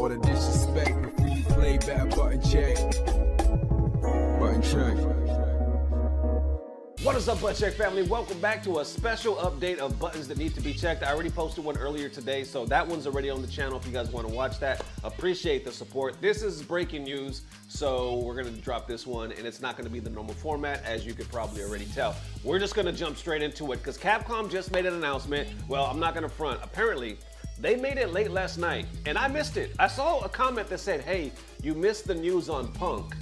all the disrespect before you play back. Button check. Button check. What is up, Button Check family? Welcome back to a special update of buttons that need to be checked. I already posted one earlier today, so that one's already on the channel if you guys want to watch that. Appreciate the support. This is breaking news, so we're going to drop this one, and it's not going to be the normal format, as you could probably already tell. We're just going to jump straight into it, because Capcom just made an announcement. Well, I'm not going to front. Apparently, they made it late last night, and I missed it. I saw a comment that said, hey, you missed the news on Punk.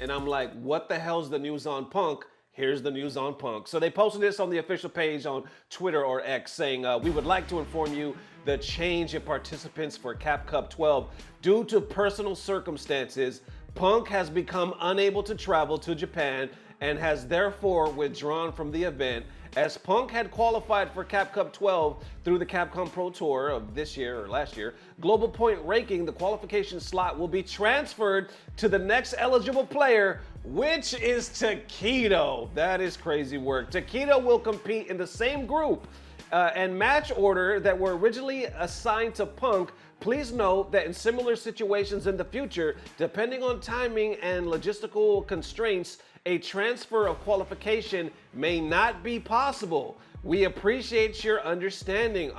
And I'm like, what the hell's the news on Punk? Here's the news on Punk. So they posted this on the official page on Twitter or X saying, we would like to inform you the change in participants for Cap Cup 12. Due to personal circumstances, Punk has become unable to travel to Japan and has therefore withdrawn from the event. As Punk had qualified for Cap Cup 12 through the Capcom Pro Tour of this year or last year, Global Point Ranking, the qualification slot will be transferred to the next eligible player, which is Tokido. That is crazy work. Tokido will compete in the same group and match order that were originally assigned to Punk. Please note that in similar situations in the future, depending on timing and logistical constraints, a transfer of qualification may not be possible. We appreciate your understanding.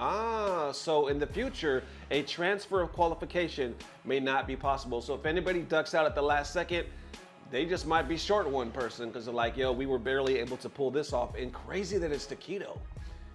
So in the future, a transfer of qualification may not be possible. So if anybody ducks out at the last second, they just might be short one person because they're like, yo, we were barely able to pull this off. And crazy that it's Tokido.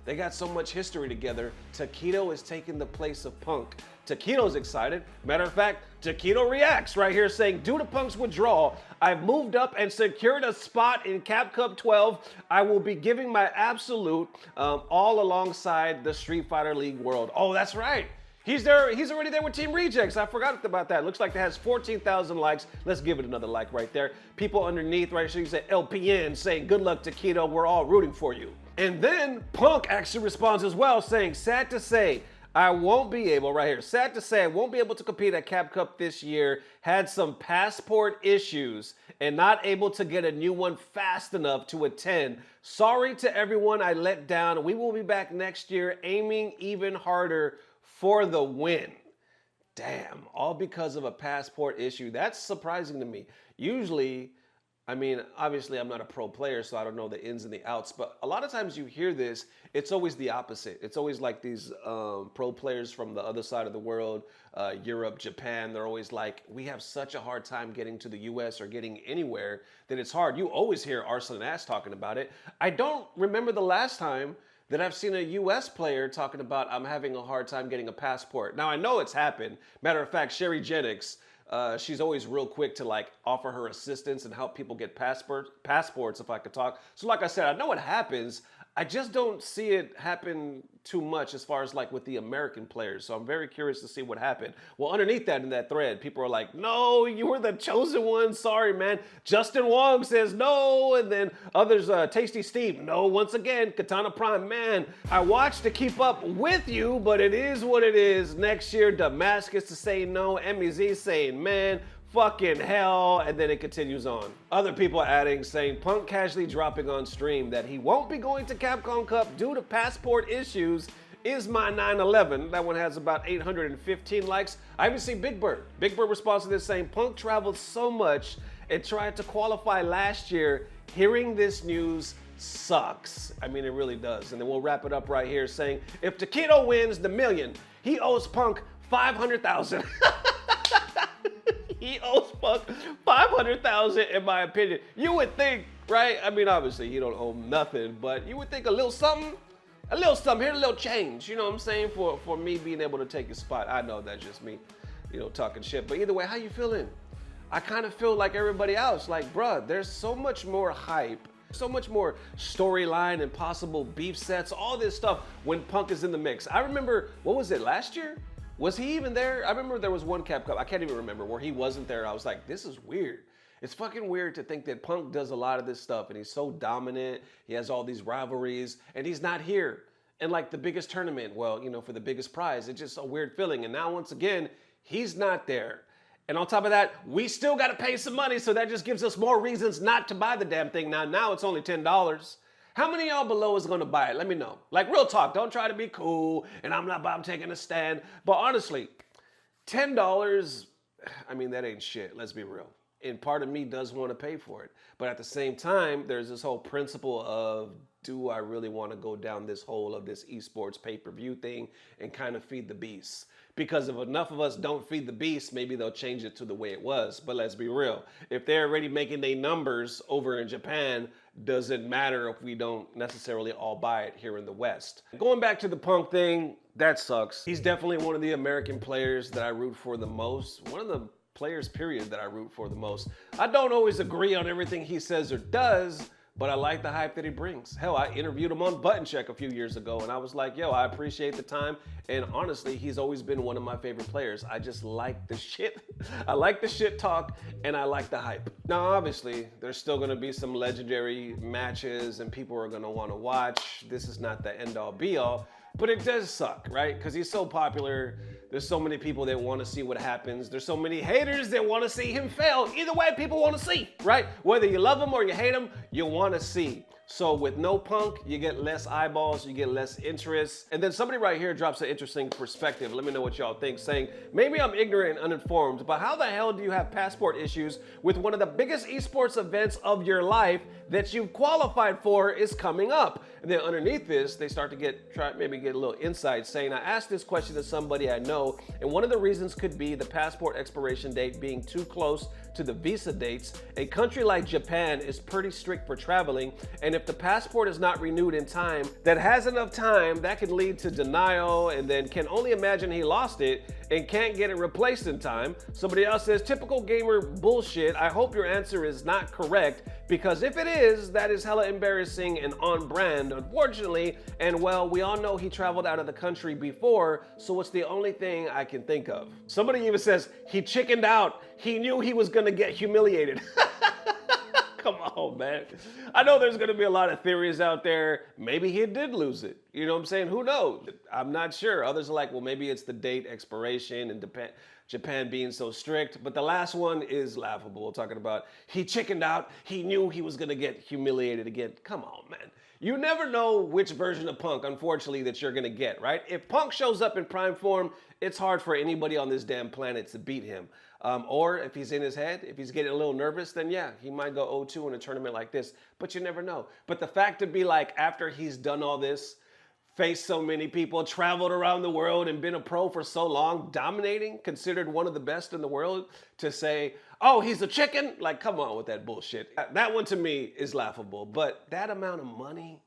They got so much history together. Tokido is taking the place of Punk. Tokido's excited. Matter of fact, Tokido Reacts right here saying, due to Punk's withdrawal, I've moved up and secured a spot in Cap Cup 12. I will be giving my absolute all alongside the Street Fighter League world. Oh, that's right. He's there. He's already there with Team Rejects. I forgot about that. Looks like it has 14,000 likes. Let's give it another like right there. People underneath, right? So you say LPN saying, good luck, Tokido. We're all rooting for you. And then Punk actually responds as well, saying, sad to say, I won't be able, right here, sad to say, I won't be able to compete at Cap Cup this year. Had some passport issues and not able to get a new one fast enough to attend. Sorry to everyone I let down. We will be back next year aiming even harder for the win. Damn, all because of a passport issue. That's surprising to me. Usually, I mean, obviously I'm not a pro player, so I don't know the ins and the outs, but a lot of times you hear this, it's always the opposite. It's always like these pro players from the other side of the world, Europe, Japan, they're always like, we have such a hard time getting to the US or getting anywhere that it's hard. You always hear Arslan Ash talking about it. I don't remember the last time that I've seen a US player talking about, I'm having a hard time getting a passport. Now I know it's happened. Matter of fact, Sherry Jennings, she's always real quick to like offer her assistance and help people get passports if I could talk. So like I said, I know it happens. I just don't see it happen too much as far as like with the American players. So I'm very curious to see what happened. Well, underneath that in that thread, people are like, no, you were the chosen one. Sorry, man. Justin Wong says no. And then others, Tasty Steve, no, once again, Katana Prime, man, I watched to keep up with you, but it is what it is. Next year, Damascus is saying no. MEZ saying, man, fucking hell, and then it continues on. Other people adding, saying Punk casually dropping on stream that he won't be going to Capcom Cup due to passport issues is my 9/11. That one has about 815 likes. I even see Big Bird. Big Bird responds to this saying, Punk traveled so much and tried to qualify last year. Hearing this news sucks. I mean, it really does. And then we'll wrap it up right here saying, if Tokido wins the million, he owes Punk 500,000. He owes Punk 500,000 in my opinion. You would think, right? I mean, obviously he don't owe nothing, but you would think a little something, here's a little change, you know what I'm saying, for me being able to take his spot. I know that's just me, you know, talking shit, but either way, how you feeling? I kind of feel like everybody else, like, bruh, there's so much more hype, so much more storyline and possible beef sets, all this stuff when Punk is in the mix. I remember, what was it, last year? Was he even there? I remember there was one Cap Cup, I can't even remember, where he wasn't there. I was like, this is weird. It's fucking weird to think that Punk does a lot of this stuff and he's so dominant. He has all these rivalries and he's not here. And like the biggest tournament, well, you know, for the biggest prize, it's just a weird feeling. And now once again, he's not there. And on top of that, we still got to pay some money. So that just gives us more reasons not to buy the damn thing. Now it's only $10. How many of y'all below is gonna buy it? Let me know. Like real talk, don't try to be cool and I'm taking a stand. But honestly, $10, I mean, that ain't shit, let's be real. And part of me does want to pay for it. But at the same time, there's this whole principle of, do I really want to go down this hole of this esports pay-per-view thing and kind of feed the beast? Because if enough of us don't feed the beast, maybe they'll change it to the way it was. But let's be real. If they're already making their numbers over in Japan, doesn't matter if we don't necessarily all buy it here in the West. Going back to the Punk thing, that sucks. He's definitely one of the American players that I root for the most. One of the players, period, that I root for the most. I don't always agree on everything he says or does, but I like the hype that he brings. Hell, I interviewed him on Button Check a few years ago, and I was like, yo, I appreciate the time. And honestly, he's always been one of my favorite players. I just like the shit. I like the shit talk, and I like the hype. Now, obviously, there's still gonna be some legendary matches, and people are gonna wanna watch. This is not the end-all, be-all, but it does suck, right? Because he's so popular. There's so many people that want to see what happens. There's so many haters that want to see him fail. Either way, people want to see, right? Whether you love him or you hate him, you want to see. So with no Punk, you get less eyeballs, you get less interest. And then somebody right here drops an interesting perspective. Let me know what y'all think, saying, maybe I'm ignorant and uninformed, but how the hell do you have passport issues with one of the biggest esports events of your life that you've qualified for is coming up? And then underneath this, they start to maybe get a little insight, saying, I asked this question to somebody I know, and one of the reasons could be the passport expiration date being too close to the visa dates. A country like Japan is pretty strict for traveling, and if the passport is not renewed in time, that has enough time, that could lead to denial, and then can only imagine he lost it and can't get it replaced in time. Somebody else says, typical gamer bullshit. I hope your answer is not correct, because if it is, that is hella embarrassing and on brand, unfortunately. And well, we all know he traveled out of the country before, so it's the only thing I can think of. Somebody even says, he chickened out. He knew he was gonna get humiliated. Come on, man. I know there's gonna be a lot of theories out there. Maybe he did lose it. You know what I'm saying? Who knows? I'm not sure. Others are like, well, maybe it's the date expiration and Japan being so strict. But the last one is laughable, talking about he chickened out. He knew he was gonna get humiliated again. Come on, man. You never know which version of Punk, unfortunately, that you're gonna get, right? If Punk shows up in prime form, it's hard for anybody on this damn planet to beat him. Or if he's in his head, if he's getting a little nervous, then yeah, he might go 0-2 in a tournament like this, but you never know. But the fact to be like, after he's done all this, faced so many people, traveled around the world and been a pro for so long, dominating, considered one of the best in the world, to say, oh, he's a chicken? Like, come on with that bullshit. That one to me is laughable, but that amount of money,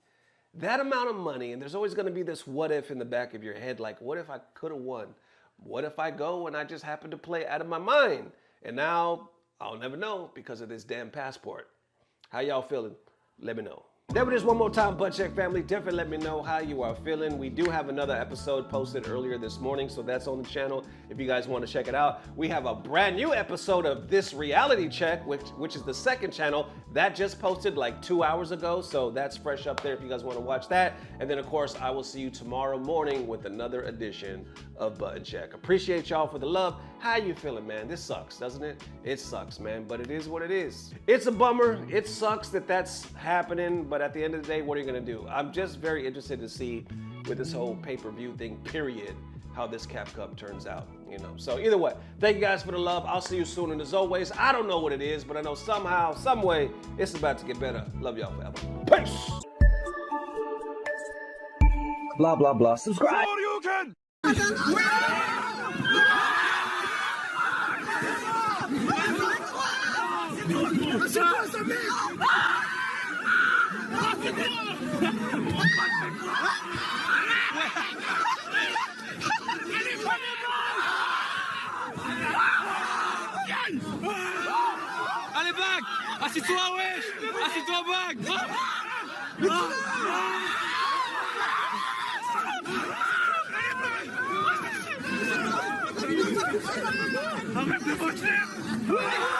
and there's always gonna be this what if in the back of your head, like, what if I could've won? What if I go and I just happen to play out of my mind? And now I'll never know because of this damn passport. How y'all feeling? Let me know. There it is one more time, Butt Check family. Definitely let me know how you are feeling. We do have another episode posted earlier this morning, so that's on the channel if you guys want to check it out. We have a brand new episode of This Reality Check, which is the second channel. That just posted like 2 hours ago, so that's fresh up there if you guys want to watch that. And then, of course, I will see you tomorrow morning with another edition of Button Check. Appreciate y'all for the love. How you feeling, man? This sucks, doesn't it? It sucks, man, but it is what it is. It's a bummer. It sucks that that's happening, but at the end of the day, what are you gonna do? I'm just very interested to see with this whole pay-per-view thing, period, how this Cap Cup turns out, you know? So either way, thank you guys for the love. I'll see you soon, and as always, I don't know what it is, but I know somehow, some way, it's about to get better. Love y'all forever. Peace! Blah, blah, blah. Subscribe! Allez, back! Assis-toi, wesh! Assis-toi, back! Arrête de voter! Brosse!